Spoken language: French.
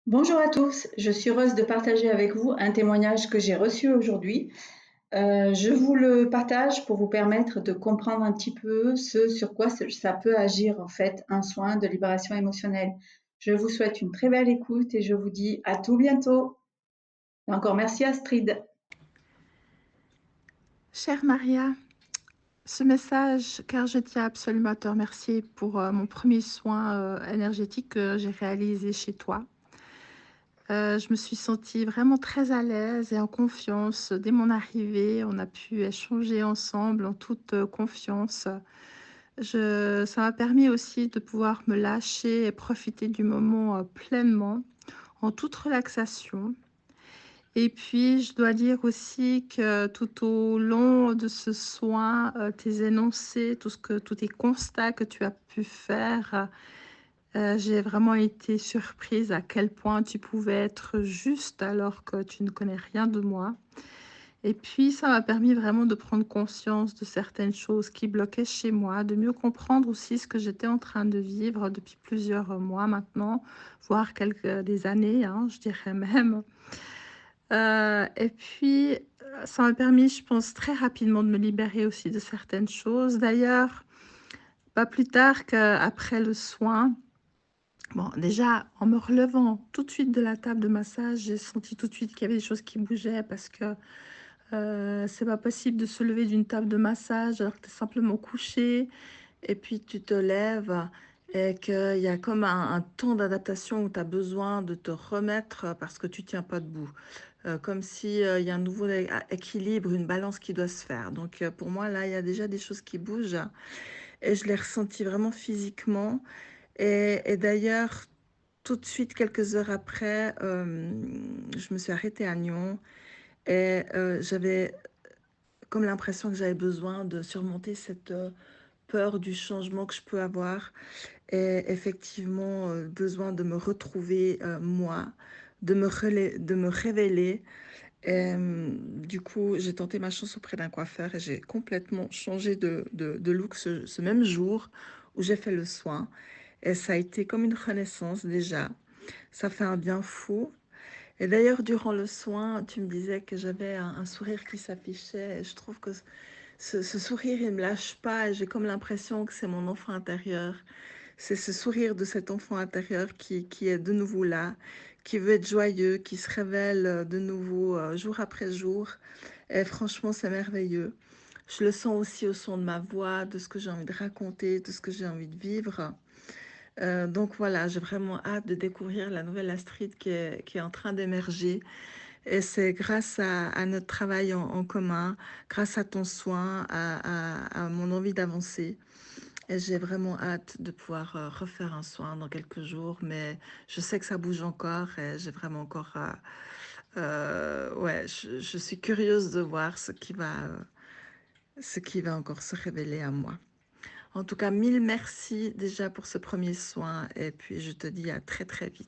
Bonjour à tous, je suis heureuse de partager avec vous un témoignage que j'ai reçu aujourd'hui. Je vous le partage pour vous permettre de comprendre un petit peu ce sur quoi ça peut agir en fait un soin de libération émotionnelle. Je vous souhaite une très belle écoute et je vous dis à tout bientôt. Et encore merci Astrid. Chère Maria, ce message, car je tiens absolument à te remercier pour mon premier soin énergétique que j'ai réalisé chez toi. Je me suis sentie vraiment très à l'aise et en confiance dès mon arrivée. On a pu échanger ensemble en toute confiance. Ça m'a permis aussi de pouvoir me lâcher et profiter du moment pleinement, en toute relaxation. Et puis, je dois dire aussi que tout au long de ce soin, tes énoncés, tous tes constats que tu as pu faire, j'ai vraiment été surprise à quel point tu pouvais être juste alors que tu ne connais rien de moi. Et puis, ça m'a permis vraiment de prendre conscience de certaines choses qui bloquaient chez moi, de mieux comprendre aussi ce que j'étais en train de vivre depuis plusieurs mois maintenant, voire des années, hein, je dirais même. Et puis, ça m'a permis, je pense, très rapidement de me libérer aussi de certaines choses. D'ailleurs, pas plus tard qu'après le soin, bon, déjà, en me relevant tout de suite de la table de massage, j'ai senti tout de suite qu'il y avait des choses qui bougeaient parce que c'est pas possible de se lever d'une table de massage alors que tu es simplement couché et puis tu te lèves et qu'il y a comme un temps d'adaptation où tu as besoin de te remettre parce que tu tiens pas debout. Comme si il y a un nouveau équilibre, une balance qui doit se faire. Donc pour moi, là, il y a déjà des choses qui bougent et je l'ai ressenti vraiment physiquement. Et d'ailleurs, tout de suite, quelques heures après, je me suis arrêtée à Nyon et j'avais comme l'impression que j'avais besoin de surmonter cette peur du changement que je peux avoir et effectivement besoin de me retrouver moi, de me révéler. Et du coup, j'ai tenté ma chance auprès d'un coiffeur et j'ai complètement changé de look ce même jour où j'ai fait le soin. Et ça a été comme une renaissance déjà. Ça fait un bien fou. Et d'ailleurs, durant le soin, tu me disais que j'avais un sourire qui s'affichait. Et je trouve que ce sourire, il ne me lâche pas. Et j'ai comme l'impression que c'est mon enfant intérieur. C'est ce sourire de cet enfant intérieur qui est de nouveau là, qui veut être joyeux, qui se révèle de nouveau jour après jour. Et franchement, c'est merveilleux. Je le sens aussi au son de ma voix, de ce que j'ai envie de raconter, de ce que j'ai envie de vivre. Donc voilà, j'ai vraiment hâte de découvrir la nouvelle Astrid qui est en train d'émerger. Et c'est grâce à notre travail en commun, grâce à ton soin, à mon envie d'avancer. Et j'ai vraiment hâte de pouvoir refaire un soin dans quelques jours, mais je sais que ça bouge encore et j'ai vraiment encore... ouais, je suis curieuse de voir ce qui va encore se révéler à moi. En tout cas, mille merci déjà pour ce premier soin et puis je te dis à très très vite.